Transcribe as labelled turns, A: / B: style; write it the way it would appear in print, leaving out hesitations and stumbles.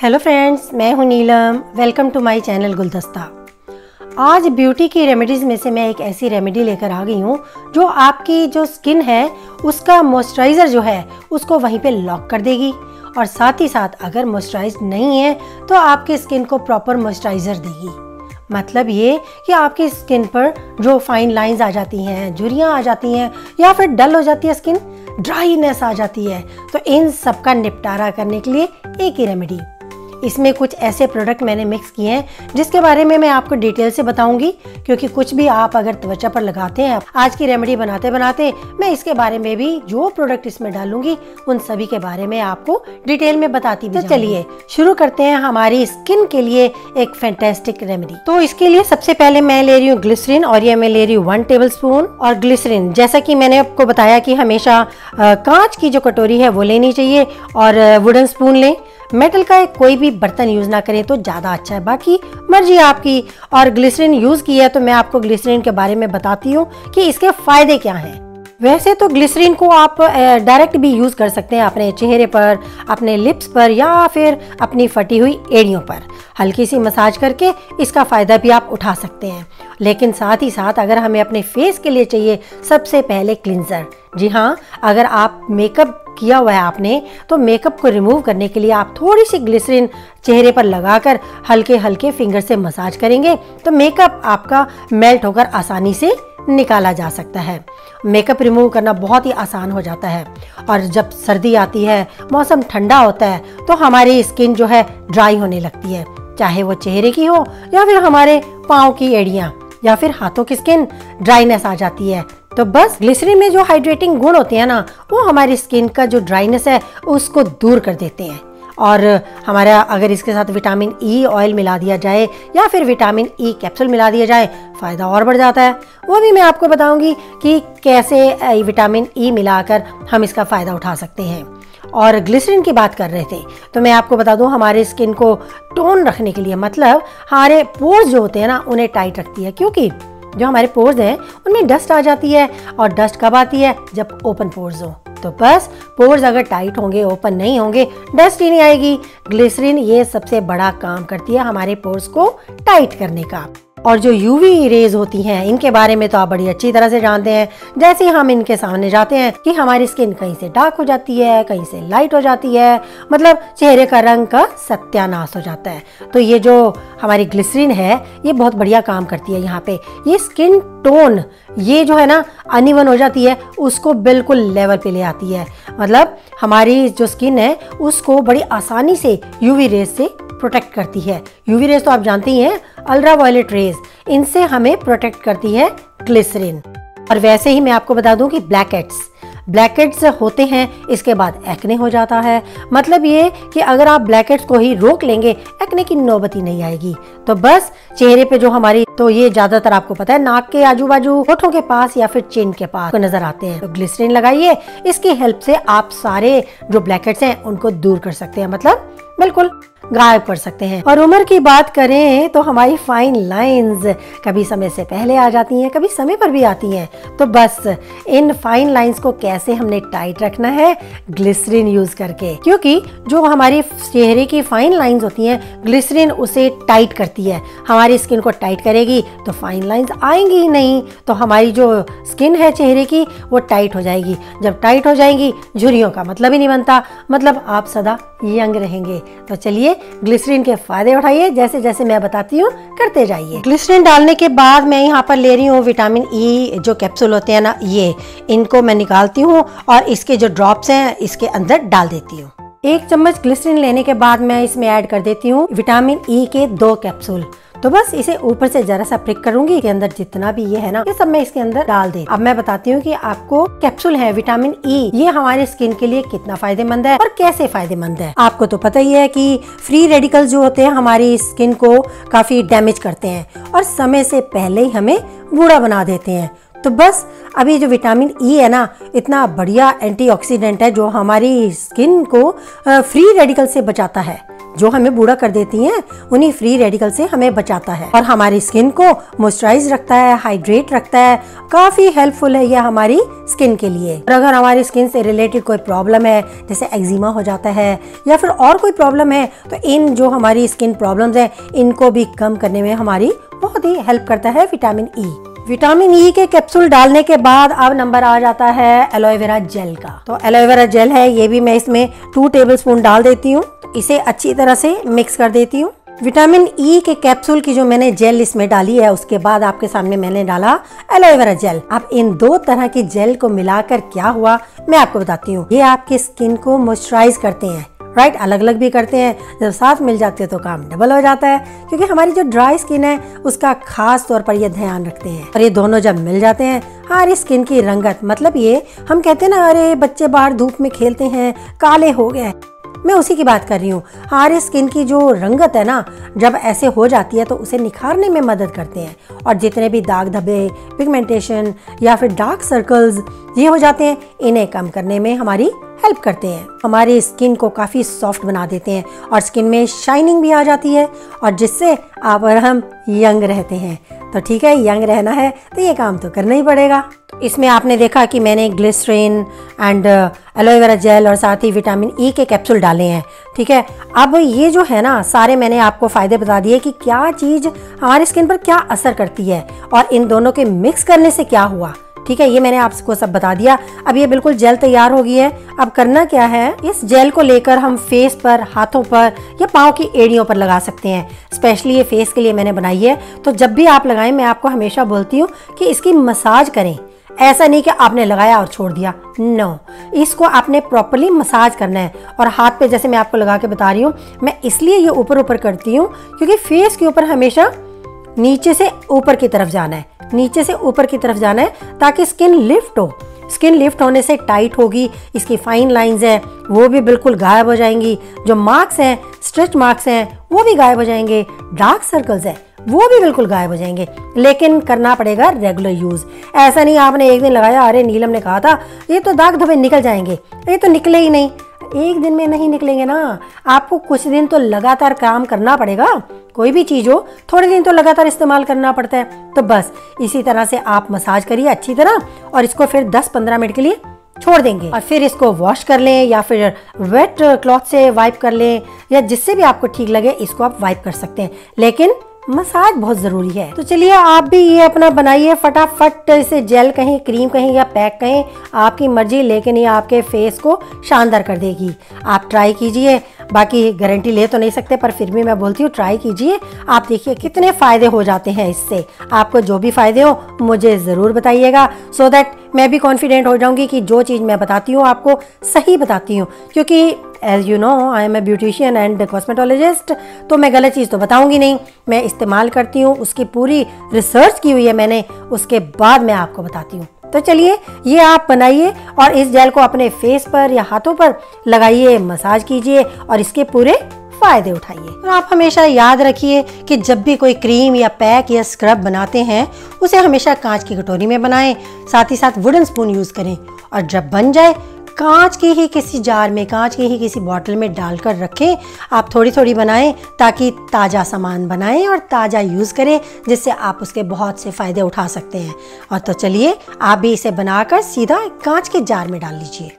A: Hello friends, मैं हूं नीलम। Welcome to my channel गुलदस्ता। आज ब्यूटी की रेमेडीज़ में से मैं एक ऐसी रेमेडी लेकर आ गई हूं जो आपकी जो स्किन है उसका मॉइस्चराइज़र जो है उसको वहीं पे लॉक कर देगी, और साथ ही साथ अगर मॉइस्चराइज नहीं है तो आपकी स्किन को प्रॉपर मॉइस्चराइज़र देगी। मतलब ये कि आपकी स्किन पर जो फाइन लाइंस आ जाती हैं, झुर्रियाँ आ जाती हैं या फिर डल हो जाती है स्किन, ड्राईनेस आ जाती है, तो इन सब का निपटारा करने के लिए एक ही रेमेडी। इसमें कुछ ऐसे प्रोडक्ट मैंने मिक्स किए हैं जिसके बारे में मैं आपको डिटेल से बताऊंगी, क्योंकि कुछ भी आप अगर त्वचा पर लगाते हैं, आज की रेमेडी बनाते बनाते मैं इसके बारे में भी जो प्रोडक्ट इसमें डालूंगी उन सभी के बारे में आपको डिटेल में बताती भी। तो चलिए शुरू करते हैं हमारी स्किन के लिए एक फैंटास्टिक रेमेडी। तो इसके लिए सबसे पहले मैं ले रही हूँ ग्लिसरीन, और ये मैं ले रही हूँ 1 टेबलस्पून। और ग्लिसरीन जैसा कि मैंने आपको बताया कि हमेशा कांच की जो कटोरी है वो लेनी चाहिए, और वुडन स्पून लें। मेटल का कोई भी बर्तन यूज़ ना करें तो ज़्यादा अच्छा है, बाकी मर्जी आपकी। और ग्लिसरीन यूज़ की है तो मैं आपको ग्लिसरीन के बारे में बताती हूँ कि इसके फ़ायदे क्या हैं। वैसे तो ग्लिसरीन को आप डायरेक्ट भी यूज़ कर सकते हैं अपने चेहरे पर, अपने लिप्स पर, या फिर अपनी फटी हुई एड़ियों पर हल्की सी मसाज करके इसका फ़ायदा भी आप उठा सकते हैं। लेकिन साथ ही साथ अगर हमें अपने फेस के लिए चाहिए सबसे पहले क्लिंजर। जी हाँ, अगर आप मेकअप किया हुआ है आपने, तो मेकअप को रिमूव करने के लिए आप थोड़ी सी ग्लिसरीन चेहरे पर लगाकर हल्के हल्के फिंगर से मसाज करेंगे तो मेकअप आपका मेल्ट होकर आसानी से निकाला जा सकता है। मेकअप रिमूव करना बहुत ही आसान हो जाता है। और जब सर्दी आती है, मौसम ठंडा होता है, तो हमारी स्किन जो है ड्राई होने लगती है, चाहे वो चेहरे की हो या फिर हमारे पाँव की एड़ियाँ या फिर हाथों की स्किन, ड्राईनेस आ जाती है। तो बस ग्लिसरीन में जो हाइड्रेटिंग गुण होते हैं ना, वो हमारी स्किन का जो ड्राईनेस है उसको दूर कर देते हैं। और हमारा अगर इसके साथ विटामिन ई ऑयल मिला दिया जाए या फिर विटामिन ई कैप्सूल मिला दिया जाए, फ़ायदा और बढ़ जाता है। वो भी मैं आपको बताऊंगी कि कैसे विटामिन ई मिलाकर हम इसका फ़ायदा उठा सकते हैं। और ग्लिसरीन की बात कर रहे थे तो मैं आपको बता दूं, हमारे स्किन को टोन रखने के लिए, मतलब हमारे पोर्स जो होते हैं ना उन्हें टाइट रखती है, क्योंकि जो हमारे पोर्स हैं उनमें डस्ट आ जाती है। और डस्ट कब आती है? जब ओपन पोर्स हो। तो बस पोर्स अगर टाइट होंगे, ओपन नहीं होंगे, डस्ट ही नहीं आएगी। ग्लिसरीन ये सबसे बड़ा काम करती है हमारे पोर्स को टाइट करने का। और जो यूवी रेज होती हैं इनके बारे में तो आप बड़ी अच्छी तरह से जानते हैं। जैसे हम इनके सामने जाते हैं कि हमारी स्किन कहीं से डार्क हो जाती है, कहीं से लाइट हो जाती है, मतलब चेहरे का रंग का सत्यानाश हो जाता है। तो ये जो हमारी ग्लिसरीन है ये बहुत बढ़िया काम करती है यहाँ पे। ये स्किन टोन ये जो है ना अनइवन हो जाती है, उसको बिल्कुल लेवल पे ले आती है। मतलब हमारी जो स्किन है उसको बड़ी आसानी से यूवी रेज से प्रोटेक्ट करती है। यूवी रेज तो आप जानते ही हैं, अल्ट्रा वायलेट रेज, इनसे हमें प्रोटेक्ट करती है ग्लिसरीन। और वैसे ही मैं आपको बता दूं कि ब्लैकहेड्स होते हैं, इसके बाद एक्ने हो जाता है। मतलब ये कि अगर आप ब्लैकहेड्स को ही रोक लेंगे, एक्ने की नौबत ही नहीं आएगी। तो बस चेहरे पे जो हमारी, तो ये ज्यादातर आपको पता है नाक के आजू बाजू, होठों के पास या फिर चिन के पास नजर आते हैं। तो ग्लिसरीन लगाइए, इसकी हेल्प से आप सारे जो ब्लैकहेड्स हैं उनको दूर कर सकते हैं, मतलब बिल्कुल गायब कर सकते हैं। और उम्र की बात करें तो हमारी फाइन लाइंस कभी समय से पहले आ जाती हैं, कभी समय पर भी आती हैं। तो बस इन फाइन लाइंस को कैसे हमने टाइट रखना है? ग्लिसरीन यूज करके, क्योंकि जो हमारी चेहरे की फाइन लाइंस होती हैं ग्लिसरीन उसे टाइट करती है। हमारी स्किन को टाइट करेगी तो फाइन लाइंस आएंगी ही नहीं, तो हमारी जो स्किन है चेहरे की वो टाइट हो जाएगी। जब टाइट हो जाएंगी, झुर्रियों का मतलब ही नहीं बनता, मतलब आप सदा यंग रहेंगे। तो चलिए ग्लिसरीन के फायदे उठाइए, जैसे जैसे मैं बताती हूँ करते जाइए। ग्लिसरीन डालने के बाद मैं यहाँ पर ले रही हूँ विटामिन ई जो कैप्सूल होते हैं ना, ये इनको मैं निकालती हूँ और इसके जो ड्रॉप्स हैं इसके अंदर डाल देती हूँ। 1 चम्मच ग्लिसरीन लेने के बाद मैं इसमें ऐड कर देती हूँ विटामिन ई के 2 कैप्सूल। तो बस इसे ऊपर से जरा सा प्रिक करूंगी, इसके अंदर जितना भी ये है ना, ये सब मैं इसके अंदर डाल दे। अब मैं बताती हूँ कि आपको कैप्सूल है विटामिन ई, ये हमारे स्किन के लिए कितना फायदेमंद है और कैसे फायदेमंद है। आपको तो पता ही है कि फ्री रेडिकल्स जो होते हैं हमारी स्किन को काफी डैमेज करते हैं और समय से पहले ही हमें बूढ़ा बना देते हैं। तो बस अभी जो विटामिन ई है ना, इतना बढ़िया एंटीऑक्सीडेंट है जो हमारी स्किन को फ्री रेडिकल से बचाता है। जो हमें बूढ़ा कर देती हैं, उन्हीं फ्री रेडिकल से हमें बचाता है और हमारी स्किन को मॉइस्चराइज रखता है, हाइड्रेट रखता है। काफी हेल्पफुल है ये हमारी स्किन के लिए। और अगर हमारी स्किन से रिलेटेड कोई प्रॉब्लम है, जैसे एक्जिमा हो जाता है या फिर और कोई प्रॉब्लम है, तो इन जो हमारी स्किन प्रॉब्लम्स हैं, इनको भी कम करने में हमारी बहुत ही हेल्प करता है विटामिन ई। विटामिन ई के कैप्सूल डालने के बाद अब नंबर आ जाता है एलोवेरा जेल का। तो एलोवेरा जेल है, ये भी मैं इसमें 2 टेबलस्पून डाल देती हूँ। इसे अच्छी तरह से मिक्स कर देती हूँ। विटामिन ई के कैप्सूल की जो मैंने जेल इसमें डाली है, उसके बाद आपके सामने मैंने डाला एलोवेरा जेल। अब इन 2 तरह की जेल को मिलाकर क्या हुआ मैं आपको बताती हूँ। ये आपकी स्किन को मॉइस्चराइज करते हैं, राइट, अलग अलग भी करते हैं। जब साथ मिल जाते हैं तो काम डबल हो जाता है, क्योंकि हमारी जो ड्राई स्किन है उसका खास तौर पर ये ध्यान रखते हैं। और ये दोनों जब मिल जाते हैं, हमारी स्किन की रंगत, मतलब ये हम कहते हैं ना, अरे बच्चे बाहर धूप में खेलते हैं काले हो गए, मैं उसी की बात कर रही हूँ। हमारे स्किन की जो रंगत है ना, जब ऐसे हो जाती है तो उसे निखारने में मदद करते हैं। और जितने भी दाग धब्बे, पिगमेंटेशन या फिर डार्क सर्कल्स ये हो जाते हैं, इन्हें कम करने में हमारी हेल्प करते हैं। हमारी स्किन को काफ़ी सॉफ्ट बना देते हैं और स्किन में शाइनिंग भी आ जाती है, और जिससे आप और हम यंग रहते हैं। तो ठीक है, यंग रहना है तो ये काम तो करना ही पड़ेगा। तो इसमें आपने देखा कि मैंने ग्लिसरीन एंड एलोवेरा जेल और साथ ही विटामिन ई के कैप्सूल डाले हैं। ठीक है, अब ये जो है ना, सारे मैंने आपको फ़ायदे बता दिए कि क्या चीज़ हमारी स्किन पर क्या असर करती है और इन दोनों के मिक्स करने से क्या हुआ। ठीक है, ये मैंने आपको सब बता दिया। अब ये बिल्कुल जेल तैयार हो गई है। अब करना क्या है, इस जेल को लेकर हम फेस पर, हाथों पर या पाँव की एड़ियों पर लगा सकते हैं। स्पेशली ये फेस के लिए मैंने बनाई है। तो जब भी आप लगाएं, मैं आपको हमेशा बोलती हूँ कि इसकी मसाज करें। ऐसा नहीं कि आपने लगाया और छोड़ दिया, नो, इसको आपने प्रॉपरली मसाज करना है। और हाथ पे जैसे मैं आपको लगा के बता रही हूँ, मैं इसलिए ये ऊपर ऊपर करती हूँ क्योंकि फेस के ऊपर हमेशा नीचे से ऊपर की तरफ जाना है, नीचे से ऊपर की तरफ जाना है, ताकि स्किन लिफ्ट हो। स्किन लिफ्ट होने से टाइट होगी, इसकी फाइन लाइंस हैं वो भी बिल्कुल गायब हो जाएंगी, जो मार्क्स हैं, स्ट्रेच मार्क्स हैं, वो भी गायब हो जाएंगे, डार्क सर्कल्स हैं वो भी बिल्कुल गायब हो जाएंगे। लेकिन करना पड़ेगा रेगुलर यूज। ऐसा नहीं आपने एक दिन लगाया, अरे नीलम ने कहा था ये तो दाग धब्बे निकल जाएंगे, ये तो निकले ही नहीं। एक दिन में नहीं निकलेंगे ना, आपको कुछ दिन तो लगातार काम करना पड़ेगा। कोई भी चीज़ हो, थोड़े दिन तो लगातार इस्तेमाल करना पड़ता है। तो बस इसी तरह से आप मसाज करिए अच्छी तरह, और इसको फिर 10-15 मिनट के लिए छोड़ देंगे, और फिर इसको वॉश कर लें या फिर वेट क्लॉथ से वाइप कर लें, या जिससे भी आपको ठीक लगे इसको आप वाइप कर सकते हैं। लेकिन मसाज बहुत ज़रूरी है। तो चलिए आप भी ये अपना बनाइए फटाफट, इसे जेल कहीं, क्रीम कहीं या पैक कहीं, आपकी मर्जी, लेकिन ये आपके फेस को शानदार कर देगी। आप ट्राई कीजिए, बाकी गारंटी ले तो नहीं सकते, पर फिर भी मैं बोलती हूँ ट्राई कीजिए। आप देखिए कितने फ़ायदे हो जाते हैं इससे। आपको जो भी फ़ायदे हो मुझे ज़रूर बताइएगा, सो दैट मैं भी कॉन्फिडेंट हो जाऊँगी कि जो चीज़ मैं बताती हूँ आपको सही बताती हूँ। क्योंकि as you know, I am a beautician and cosmetologist, तो मैं गलत चीज़ तो बताऊंगी नहीं। मैं इस्तेमाल करती हूँ, उसकी पूरी रिसर्च की हुई है मैंने, उसके बाद मैं आपको बताती हूँ। तो चलिए ये आप बनाइए और इस जेल को अपने फेस पर या हाथों पर लगाइए, मसाज कीजिए और इसके पूरे फायदे उठाइए। और आप हमेशा याद रखिए कि जब भी कोई क्रीम या पैक या स्क्रब बनाते हैं, उसे हमेशा कांच की कटोरी में बनाएं, साथ ही साथ वुडन स्पून यूज़ करें, और जब बन जाए कांच की ही किसी जार में, कांच की ही किसी बॉटल में डालकर रखें। आप थोड़ी थोड़ी बनाएं ताकि ताज़ा सामान बनाएं और ताज़ा यूज़ करें, जिससे आप उसके बहुत से फ़ायदे उठा सकते हैं। और तो चलिए आप भी इसे बनाकर सीधा कांच के जार में डाल लीजिए।